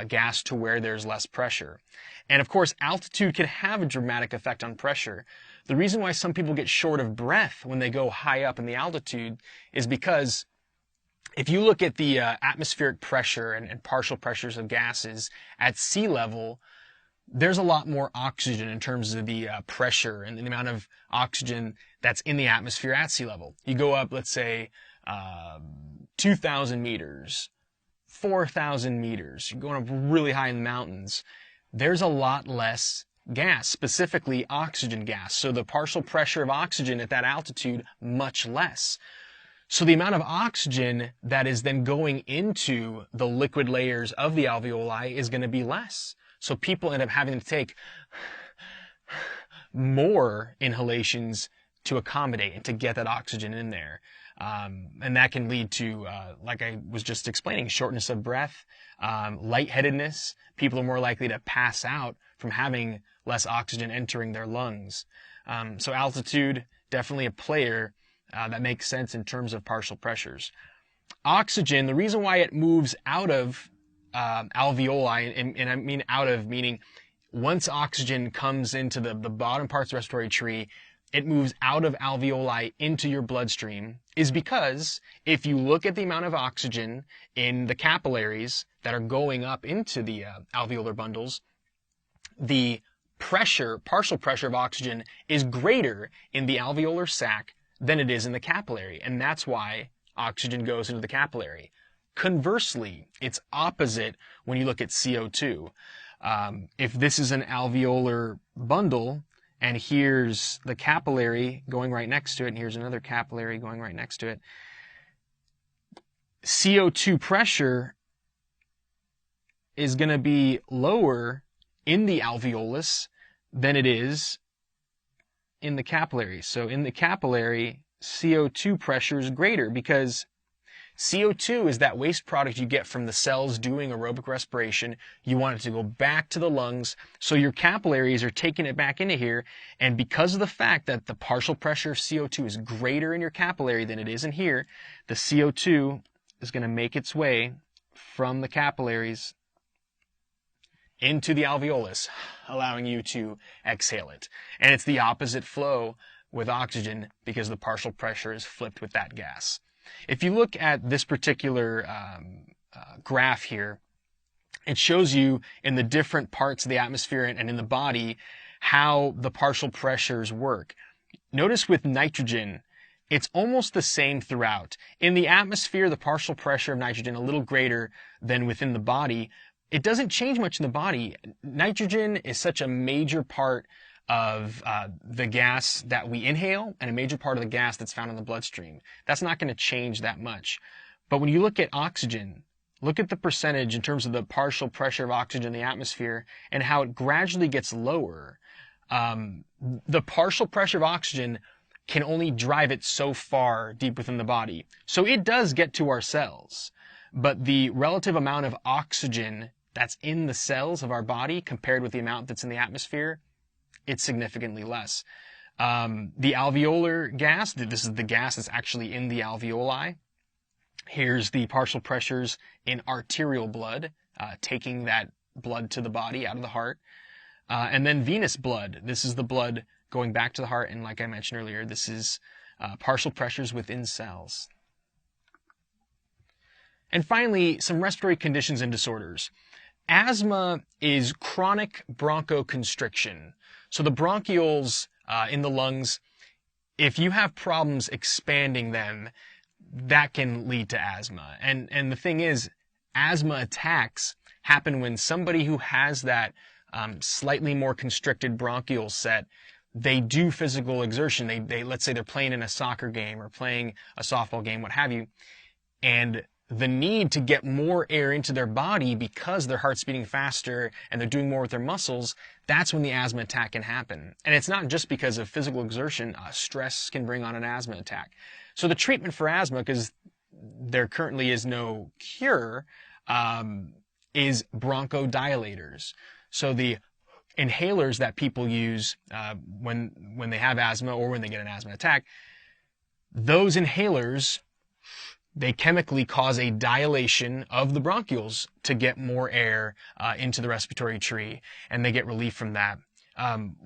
gas to where there's less pressure. And of course, altitude can have a dramatic effect on pressure. The reason why some people get short of breath when they go high up in the altitude is because if you look at the atmospheric pressure and partial pressures of gases at sea level, there's a lot more oxygen in terms of the pressure and the amount of oxygen that's in the atmosphere at sea level. You go up, let's say, 2,000 meters, 4,000 meters, you're going up really high in the mountains. There's a lot less gas, specifically oxygen gas. So the partial pressure of oxygen at that altitude, much less. So the amount of oxygen that is then going into the liquid layers of the alveoli is going to be less. So people end up having to take more inhalations to accommodate and to get that oxygen in there. And that can lead to, like I was just explaining, shortness of breath, lightheadedness. People are more likely to pass out from having less oxygen entering their lungs. So altitude, definitely a player that makes sense in terms of partial pressures. Oxygen, the reason why it moves out of alveoli, and I mean out of, meaning once oxygen comes into the bottom parts of the respiratory tree, it moves out of alveoli into your bloodstream, is because if you look at the amount of oxygen in the capillaries that are going up into the alveolar bundles, the pressure, partial pressure of oxygen is greater in the alveolar sac than it is in the capillary, and that's why oxygen goes into the capillary. Conversely, it's opposite when you look at CO2. If this is an alveolar bundle, and here's the capillary going right next to it, and here's another capillary going right next to it, CO2 pressure is going to be lower in the alveolus than it is in the capillary. So in the capillary, CO2 pressure is greater because CO2 is that waste product you get from the cells doing aerobic respiration. You want it to go back to the lungs, so your capillaries are taking it back into here, and because of the fact that the partial pressure of CO2 is greater in your capillary than it is in here, the CO2 is going to make its way from the capillaries into the alveolus, allowing you to exhale it. And it's the opposite flow with oxygen because the partial pressure is flipped with that gas. If you look at this particular graph here, it shows you in the different parts of the atmosphere and in the body how the partial pressures work. Notice with nitrogen, it's almost the same throughout. In the atmosphere, the partial pressure of nitrogen a little greater than within the body. It doesn't change much in the body. Nitrogen is such a major part of the gas that we inhale and a major part of the gas that's found in the bloodstream. That's not going to change that much. But when you look at oxygen, look at the percentage in terms of the partial pressure of oxygen in the atmosphere and how it gradually gets lower. The partial pressure of oxygen can only drive it so far deep within the body. So it does get to our cells, but the relative amount of oxygen that's in the cells of our body compared with the amount that's in the atmosphere, it's significantly less. The alveolar gas, this is the gas that's actually in the alveoli. Here's the partial pressures in arterial blood, taking that blood to the body out of the heart. And then venous blood, this is the blood going back to the heart, and like I mentioned earlier, this is partial pressures within cells. And finally, some respiratory conditions and disorders. Asthma is chronic bronchoconstriction. So the bronchioles in the lungs, if you have problems expanding them, that can lead to asthma. And the thing is, asthma attacks happen when somebody who has that slightly more constricted bronchial set, they do physical exertion. They let's say they're playing in a soccer game or playing a softball game, what have you, and the need to get more air into their body because their heart's beating faster and they're doing more with their muscles, that's when the asthma attack can happen. And it's not just because of physical exertion. Stress can bring on an asthma attack. So the treatment for asthma, because there currently is no cure, is bronchodilators. So the inhalers that people use when they have asthma or when they get an asthma attack, those inhalers, they chemically cause a dilation of the bronchioles to get more air into the respiratory tree, and they get relief from that.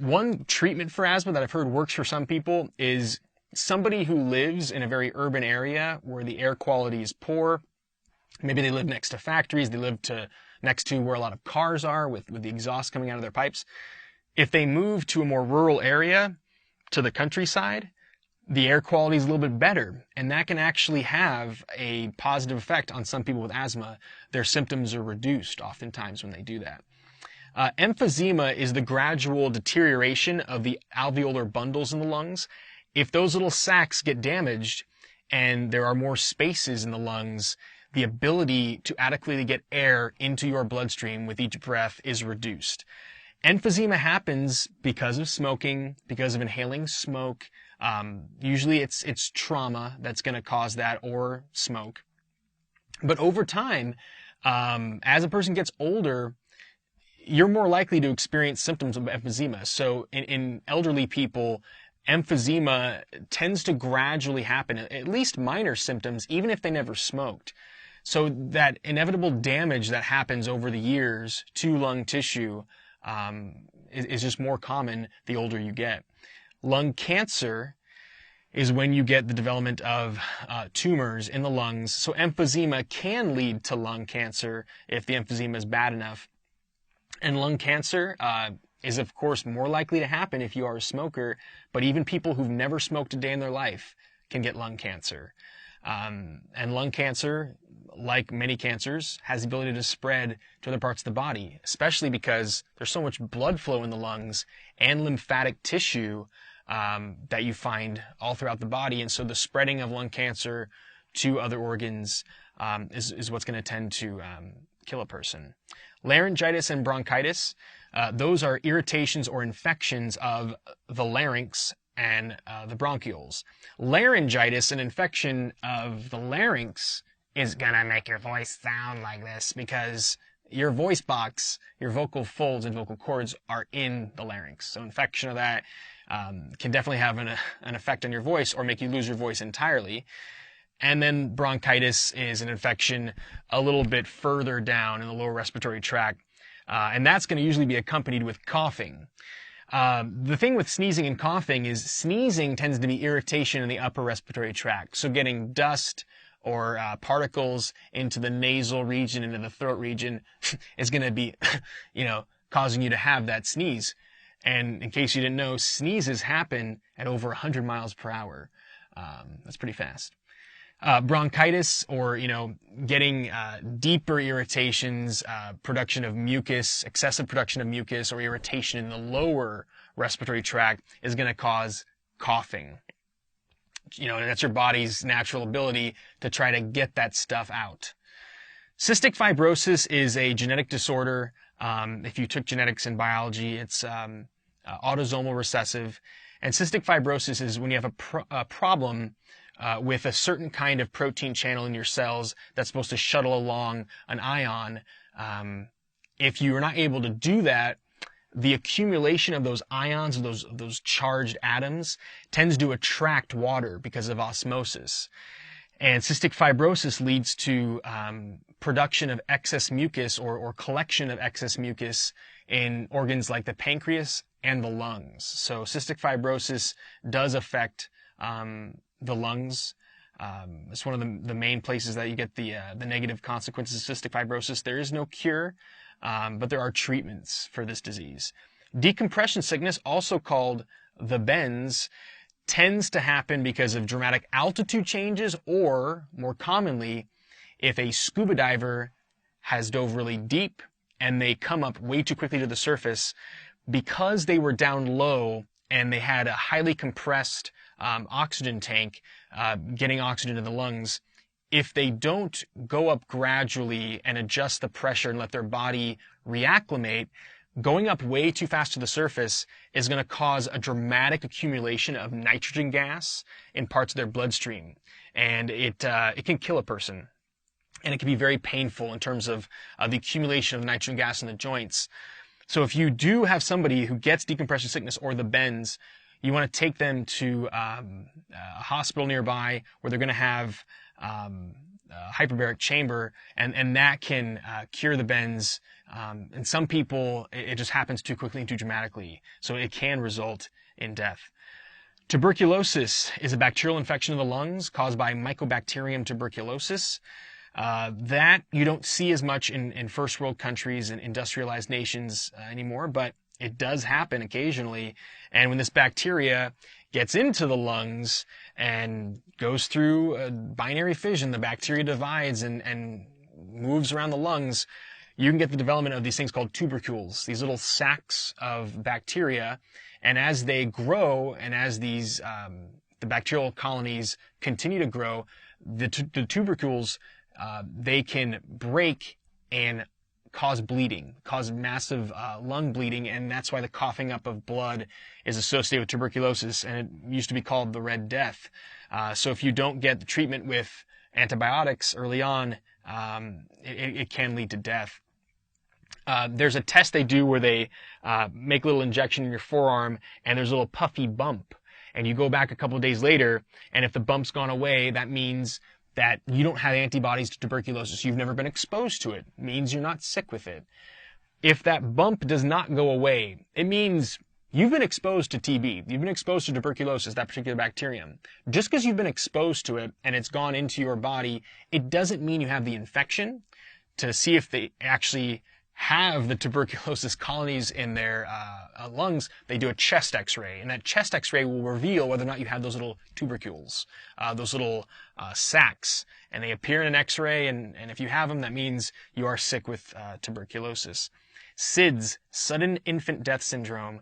One treatment for asthma that I've heard works for some people is somebody who lives in a very urban area where the air quality is poor. Maybe they live next to factories, they live next to where a lot of cars are with the exhaust coming out of their pipes. If they move to a more rural area, to the countryside, the air quality is a little bit better, and that can actually have a positive effect on some people with asthma. Their symptoms are reduced oftentimes when they do that. Emphysema is the gradual deterioration of the alveolar bundles in the lungs. If those little sacs get damaged and there are more spaces in the lungs, the ability to adequately get air into your bloodstream with each breath is reduced. Emphysema happens because of smoking, because of inhaling smoke. Usually it's trauma that's going to cause that, or smoke. But over time, as a person gets older, you're more likely to experience symptoms of emphysema. So in elderly people, emphysema tends to gradually happen, at least minor symptoms, even if they never smoked. So that inevitable damage that happens over the years to lung tissue is just more common the older you get. Lung cancer is when you get the development of tumors in the lungs. So emphysema can lead to lung cancer if the emphysema is bad enough. And lung cancer is, of course, more likely to happen if you are a smoker, but even people who've never smoked a day in their life can get lung cancer. And lung cancer, like many cancers, has the ability to spread to other parts of the body, especially because there's so much blood flow in the lungs and lymphatic tissue that you find all throughout the body. And so the spreading of lung cancer to other organs is what's going to tend to kill a person. Laryngitis and bronchitis, those are irritations or infections of the larynx and the bronchioles. Laryngitis, an infection of the larynx, is gonna make your voice sound like this because your voice box, your vocal folds and vocal cords are in the larynx. So infection of that can definitely have an effect on your voice or make you lose your voice entirely. And then bronchitis is an infection a little bit further down in the lower respiratory tract. And that's going to usually be accompanied with coughing. The thing with sneezing and coughing is sneezing tends to be irritation in the upper respiratory tract. So getting dust or particles into the nasal region, into the throat region is going to be, causing you to have that sneeze. And in case you didn't know, sneezes happen at over 100 miles per hour. That's pretty fast. Bronchitis, or, getting deeper irritations, production of mucus, excessive production of mucus or irritation in the lower respiratory tract is going to cause coughing. And that's your body's natural ability to try to get that stuff out. Cystic fibrosis is a genetic disorder. If you took genetics in biology, it's autosomal recessive. And cystic fibrosis is when you have a problem with a certain kind of protein channel in your cells that's supposed to shuttle along an ion. If you are not able to do that, the accumulation of those ions, those charged atoms, tends to attract water because of osmosis. And cystic fibrosis leads to production of excess mucus or collection of excess mucus in organs like the pancreas and the lungs. So cystic fibrosis does affect the lungs. It's one of the main places that you get the negative consequences of cystic fibrosis. There is no cure, but there are treatments for this disease. Decompression sickness, also called the bends, tends to happen because of dramatic altitude changes, or more commonly, if a scuba diver has dove really deep and they come up way too quickly to the surface because they were down low and they had a highly compressed oxygen tank getting oxygen to the lungs. If they don't go up gradually and adjust the pressure and let their body reacclimate, going up way too fast to the surface is going to cause a dramatic accumulation of nitrogen gas in parts of their bloodstream. And it can kill a person. And it can be very painful in terms of the accumulation of nitrogen gas in the joints. So if you do have somebody who gets decompression sickness or the bends, you want to take them to a hospital nearby where they're going to have a hyperbaric chamber, and that can cure the bends. In some people, it just happens too quickly and too dramatically, so it can result in death. Tuberculosis is a bacterial infection of the lungs caused by Mycobacterium tuberculosis. That you don't see as much in first world countries and industrialized nations anymore, but it does happen occasionally. And when this bacteria gets into the lungs and goes through a binary fission, the bacteria divides and moves around the lungs, you can get the development of these things called tubercules, these little sacs of bacteria. And as they grow, and as these the bacterial colonies continue to grow, the tubercules they can break and cause bleeding, cause massive lung bleeding, and that's why the coughing up of blood is associated with tuberculosis, and it used to be called the Red Death. So if you don't get the treatment with antibiotics early on, it can lead to death. There's a test they do where they make a little injection in your forearm, and there's a little puffy bump. And you go back a couple of days later, and if the bump's gone away, that means that you don't have antibodies to tuberculosis. You've never been exposed to it. It means you're not sick with it. If that bump does not go away, it means you've been exposed to TB. You've been exposed to tuberculosis, that particular bacterium. Just because you've been exposed to it and it's gone into your body, it doesn't mean you have the infection. To see if they actually have the tuberculosis colonies in their lungs, they do a chest x-ray, and that chest x-ray will reveal whether or not you have those little tubercules, those little sacs, and they appear in an x-ray, and if you have them, that means you are sick with tuberculosis. SIDS, sudden infant death syndrome.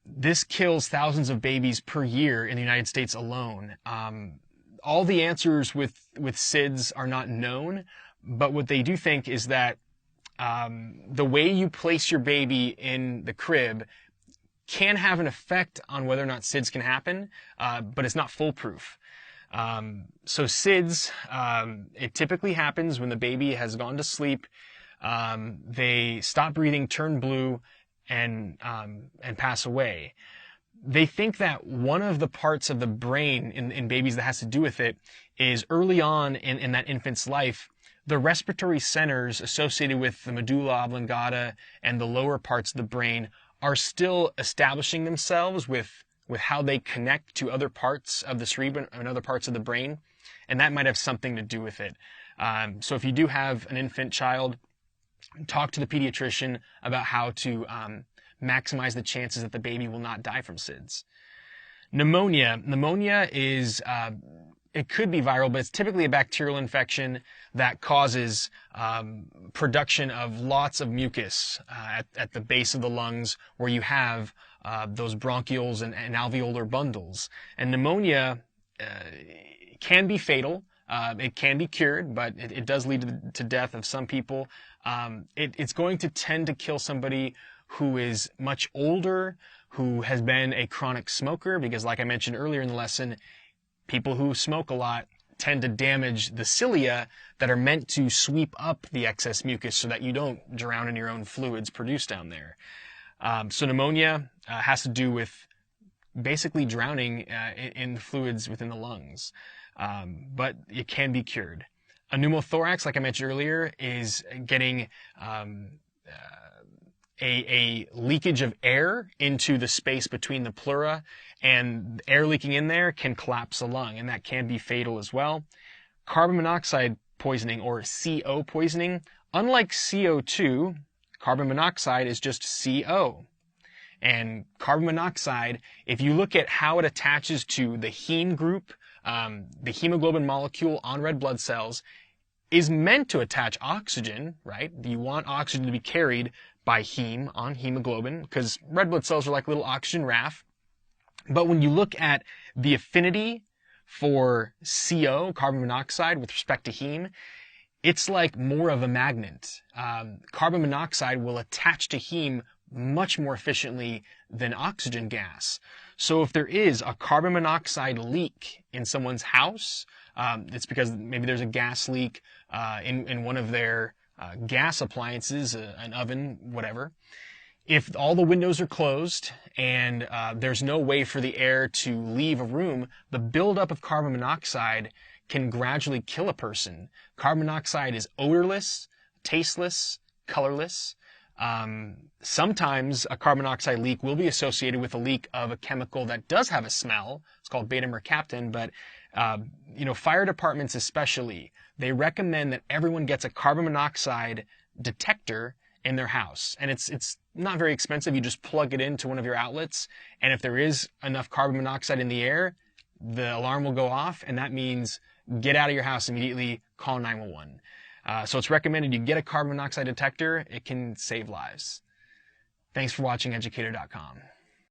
This kills thousands of babies per year in the United States alone. All the answers with SIDS are not known, but what they do think is that the way you place your baby in the crib can have an effect on whether or not SIDS can happen, but it's not foolproof. So SIDS, it typically happens when the baby has gone to sleep. They stop breathing, turn blue, and pass away. They think that one of the parts of the brain in babies that has to do with it is early on in that infant's life, the respiratory centers associated with the medulla oblongata and the lower parts of the brain are still establishing themselves with how they connect to other parts of the cerebrum and other parts of the brain, and that might have something to do with it. So if you do have an infant child, talk to the pediatrician about how to maximize the chances that the baby will not die from SIDS. Pneumonia is, it could be viral, but it's typically a bacterial infection that causes production of lots of mucus at the base of the lungs where you have those bronchioles and alveolar bundles. And pneumonia can be fatal. It can be cured, but it does lead to death of some people. It's going to tend to kill somebody who is much older, who has been a chronic smoker, because like I mentioned earlier in the lesson, people who smoke a lot tend to damage the cilia that are meant to sweep up the excess mucus so that you don't drown in your own fluids produced down there. So pneumonia has to do with basically drowning in the fluids within the lungs, but it can be cured. A pneumothorax, like I mentioned earlier, is getting a leakage of air into the space between the pleura, and air leaking in there can collapse the lung, and that can be fatal as well. Carbon monoxide poisoning, or CO poisoning, unlike CO2, carbon monoxide is just CO. And carbon monoxide, if you look at how it attaches to the heme group, the hemoglobin molecule on red blood cells, is meant to attach oxygen, right? You want oxygen to be carried by heme on hemoglobin, because red blood cells are like little oxygen raft. But when you look at the affinity for CO, carbon monoxide, with respect to heme, it's like more of a magnet. Carbon monoxide will attach to heme much more efficiently than oxygen gas. So if there is a carbon monoxide leak in someone's house, it's because maybe there's a gas leak in one of their gas appliances, an oven, whatever. If all the windows are closed and there's no way for the air to leave a room, the buildup of carbon monoxide can gradually kill a person. Carbon monoxide is odorless, tasteless, colorless. Sometimes a carbon monoxide leak will be associated with a leak of a chemical that does have a smell. It's called beta-mercaptan, but fire departments especially, they recommend that everyone gets a carbon monoxide detector in their house. And it's not very expensive. You just plug it into one of your outlets, and if there is enough carbon monoxide in the air, the alarm will go off, and that means get out of your house immediately, call 911. So it's recommended you get a carbon monoxide detector. It can save lives. Thanks for watching Educator.com.